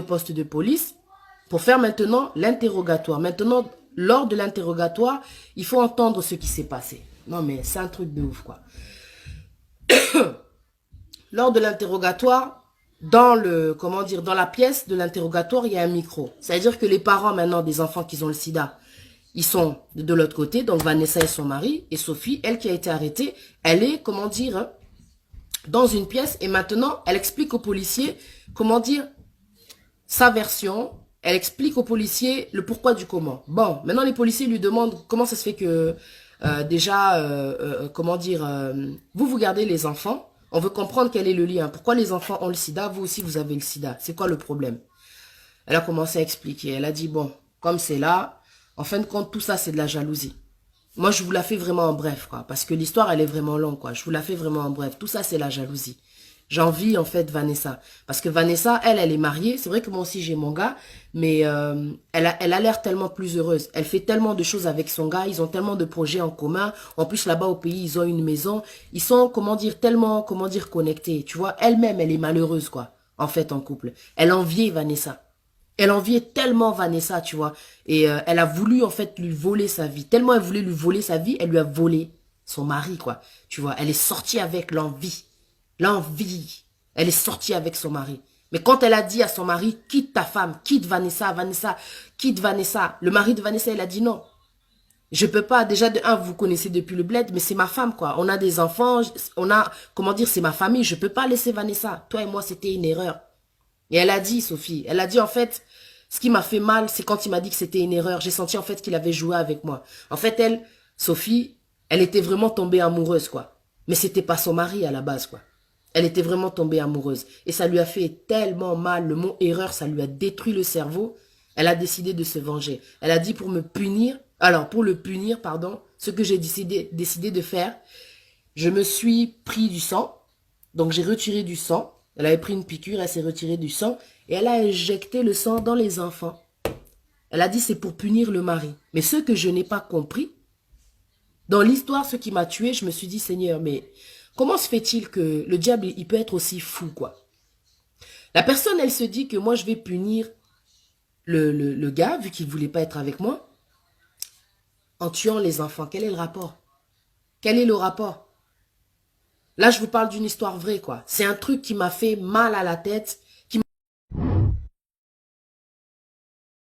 poste de police pour faire maintenant l'interrogatoire. Maintenant, lors de l'interrogatoire, il faut entendre ce qui s'est passé. Non, mais c'est un truc de ouf, quoi. Lors de l'interrogatoire, dans le, comment dire, dans la pièce de l'interrogatoire, il y a un micro. C'est-à-dire que les parents maintenant des enfants qui ont le sida, ils sont de l'autre côté, donc Vanessa et son mari, et Sophie, elle qui a été arrêtée, elle est, comment dire, hein, dans une pièce, et maintenant, elle explique aux policiers, comment dire, sa version, elle explique aux policiers le pourquoi du comment. Bon, maintenant les policiers lui demandent comment ça se fait que, comment dire, vous gardez les enfants, on veut comprendre quel est le lien, pourquoi les enfants ont le sida, vous aussi vous avez le sida, c'est quoi le problème? Elle a commencé à expliquer, elle a dit, bon, comme c'est là, en fin de compte, tout ça c'est de la jalousie. Moi, je vous la fais vraiment en bref, quoi, parce que l'histoire, elle est vraiment longue, quoi. Je vous la fais vraiment en bref. Tout ça, c'est la jalousie. J'envie, en fait, Vanessa. Parce que Vanessa, elle est mariée. C'est vrai que moi aussi, j'ai mon gars, mais elle a l'air tellement plus heureuse. Elle fait tellement de choses avec son gars. Ils ont tellement de projets en commun. En plus, là-bas, au pays, ils ont une maison. Ils sont, comment dire, tellement, comment dire, connectés. Tu vois, elle-même, elle est malheureuse, quoi, en fait, en couple. Elle enviait Vanessa. Elle enviait tellement Vanessa, tu vois. Et elle a voulu, en fait, lui voler sa vie. Tellement elle voulait lui voler sa vie, elle lui a volé son mari, quoi. Tu vois, elle est sortie avec l'envie. L'envie. Elle est sortie avec son mari. Mais quand elle a dit à son mari, quitte ta femme, quitte Vanessa, Vanessa, quitte Vanessa. Le mari de Vanessa, il a dit non. Je peux pas, déjà de un, vous connaissez depuis le bled, mais c'est ma femme, quoi. On a des enfants, on a, comment dire, c'est ma famille. Je peux pas laisser Vanessa. Toi et moi, c'était une erreur. Et elle a dit, Sophie, elle a dit en fait, ce qui m'a fait mal, c'est quand il m'a dit que c'était une erreur. J'ai senti en fait qu'il avait joué avec moi. En fait, elle, Sophie, elle était vraiment tombée amoureuse, quoi. Mais c'était pas son mari à la base, quoi. Elle était vraiment tombée amoureuse. Et ça lui a fait tellement mal. Le mot erreur, ça lui a détruit le cerveau. Elle a décidé de se venger. Elle a dit pour me punir, alors pour le punir, pardon, ce que j'ai décidé de faire, je me suis pris du sang. Donc j'ai retiré du sang. Elle avait pris une piqûre, elle s'est retirée du sang et elle a injecté le sang dans les enfants. Elle a dit c'est pour punir le mari. Mais ce que je n'ai pas compris, dans l'histoire, ce qui m'a tué, je me suis dit Seigneur, mais comment se fait-il que le diable, il peut être aussi fou, quoi? La personne, elle se dit que moi, je vais punir le gars, vu qu'il ne voulait pas être avec moi, en tuant les enfants. Quel est le rapport? Quel est le rapport? Là, je vous parle d'une histoire vraie, quoi. C'est un truc qui m'a fait mal à la tête.